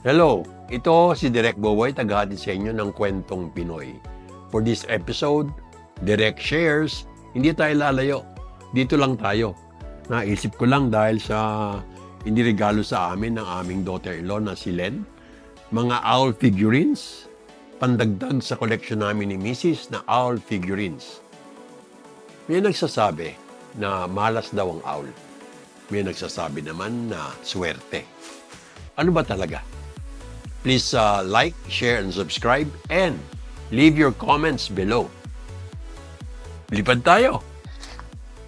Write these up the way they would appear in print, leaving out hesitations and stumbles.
Hello, ito si Direk Boboy, tagahatid sa inyo ng Kwentong Pinoy. For this episode, Direk Shares, hindi tayo lalayo. Dito lang tayo. Naisip ko lang dahil sa iniregalo sa amin ng aming daughter-in-law na si Len, mga owl figurines, pandagdag sa collection namin ni Mrs. na owl figurines. May nagsasabi na malas daw ang owl. May nagsasabi naman na swerte. Ano ba talaga? Please like, share, and subscribe, and leave your comments below. Lipad tayo!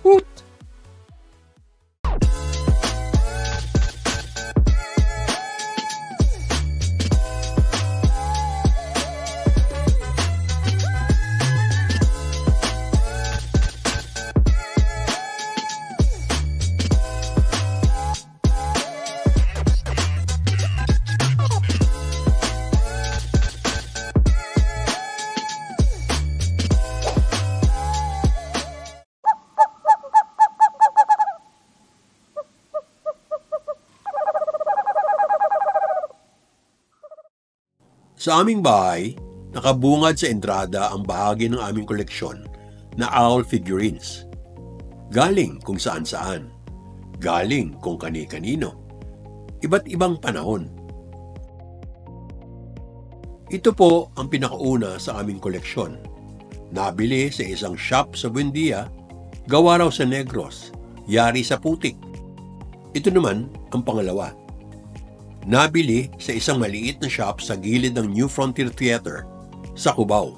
Hoot! Sa aming bahay, nakabungad sa entrada ang bahagi ng aming koleksyon na owl figurines. Galing kung saan-saan. Galing kung kani-kanino. Iba't ibang panahon. Ito po ang pinakauna sa aming koleksyon. Nabili sa isang shop sa Buendia, gawa raw sa Negros, yari sa putik. Ito naman ang pangalawa. Nabili sa isang maliit na shop sa gilid ng New Frontier Theater sa Cubao.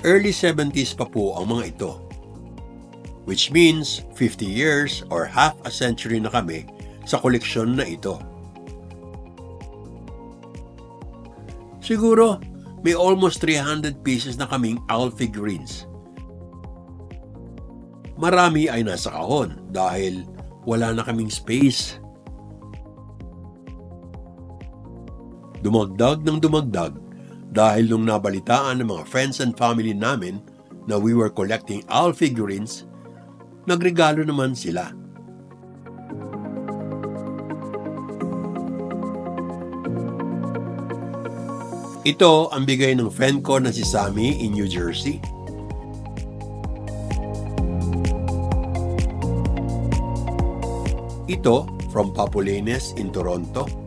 Early 70s pa po ang mga ito, which means 50 years or half a century na kami sa koleksyon na ito. Siguro may almost 300 pieces na kaming owl figurines. Marami ay nasa kahon dahil wala na kaming space. Dumagdag ng dumagdag dahil nung nabalitaan ng mga friends and family namin na we were collecting owl figurines, nagregalo naman sila. Ito ang bigay ng friend ko na si Sammy in New Jersey. Ito from Papulanes in Toronto.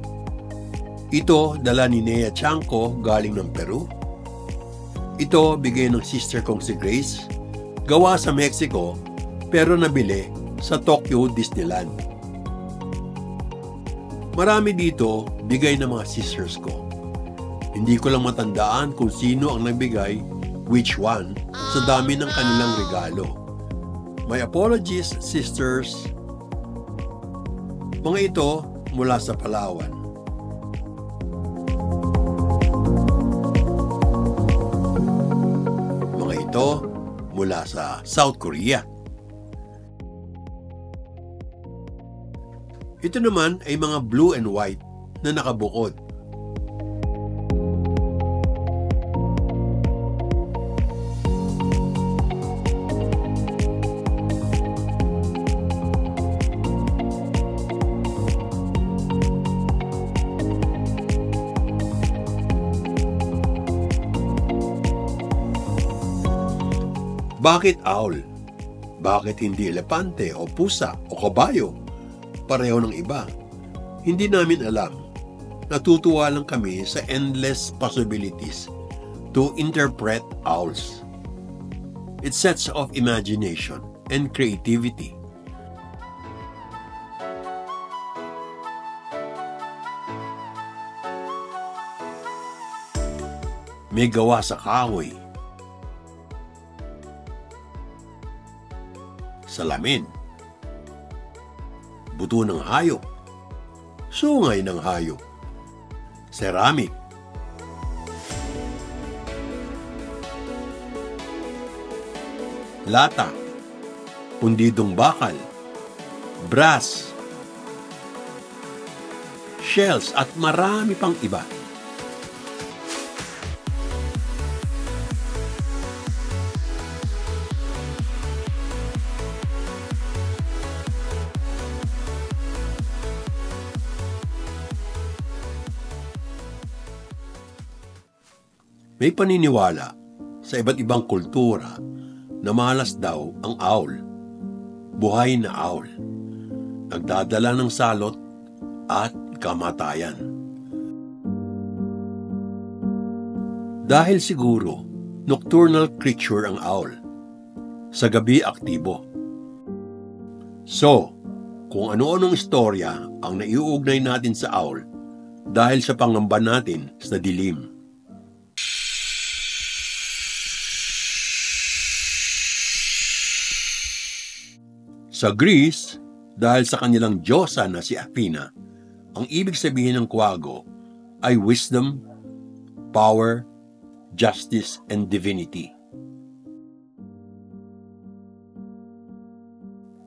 Ito, dala ni Nea Chanco galing ng Peru. Ito, bigay ng sister kong si Grace, gawa sa Mexico, pero nabili sa Tokyo Disneyland. Marami dito, bigay ng mga sisters ko. Hindi ko lang matandaan kung sino ang nagbigay, which one, sa dami ng kanilang regalo. My apologies, sisters. Mga ito, mula sa Palawan. Ito mula sa South Korea. Ito naman ay mga blue and white na nakabukod. Bakit owl? Bakit hindi elepante o pusa o kabayo? Pareho ng iba. Hindi namin alam. Natutuwa lang kami sa endless possibilities to interpret owls. It sets off imagination and creativity. May gawa sa kahoy, salamin, buto ng hayop, sungay ng hayop, ceramic, lata, pundidong bakal, brass, shells at marami pang iba. May paniniwala sa iba't ibang kultura na malas daw ang owl. Buhay na owl. Nagdadala ng salot at kamatayan. Dahil siguro, nocturnal creature ang owl. Sa gabi aktibo. So, kung ano-anong istorya ang naiuugnay natin sa owl dahil sa pangamba natin sa dilim. Sa Greece, dahil sa kanilang diyosa na si Athena, ang ibig sabihin ng kwago ay wisdom, power, justice, and divinity.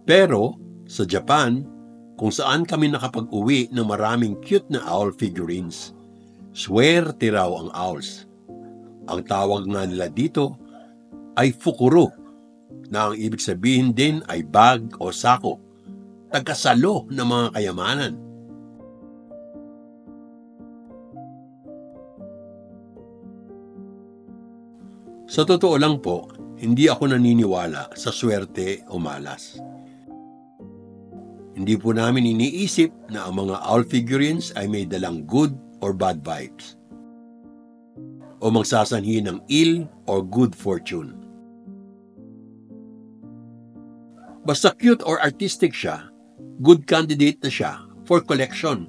Pero, sa Japan, kung saan kami nakapag-uwi ng maraming cute na owl figurines, swerte raw ang owls. Ang tawag nga nila dito ay fukuro, na ang ibig sabihin din ay bag o sako, tagasalo ng mga kayamanan. Sa totoo lang po, hindi ako naniniwala sa swerte o malas. Hindi po namin iniisip na ang mga owl figurines ay may dalang good or bad vibes, o magsasanhi ng ill or good fortune. Basta cute or artistic siya, good candidate na siya for collection.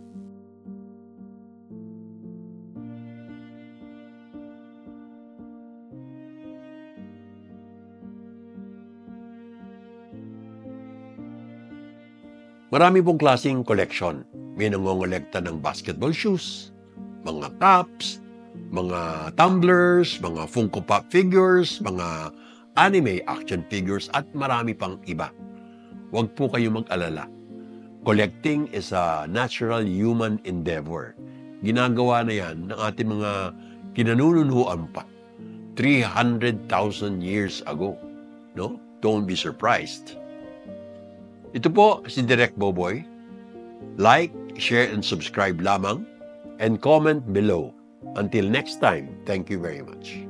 Marami pong klaseng collection. May nangongolekta ng basketball shoes, mga cups, mga tumblers, mga Funko Pop figures, mga anime action figures, at marami pang iba. Huwag po kayong mag-alala. Collecting is a natural human endeavor. Ginagawa na yan ng ating mga kinanununuan pa 300,000 years ago. No? Don't be surprised. Ito po si Direk Boboy. Like, share, and subscribe lamang, and comment below. Until next time, thank you very much.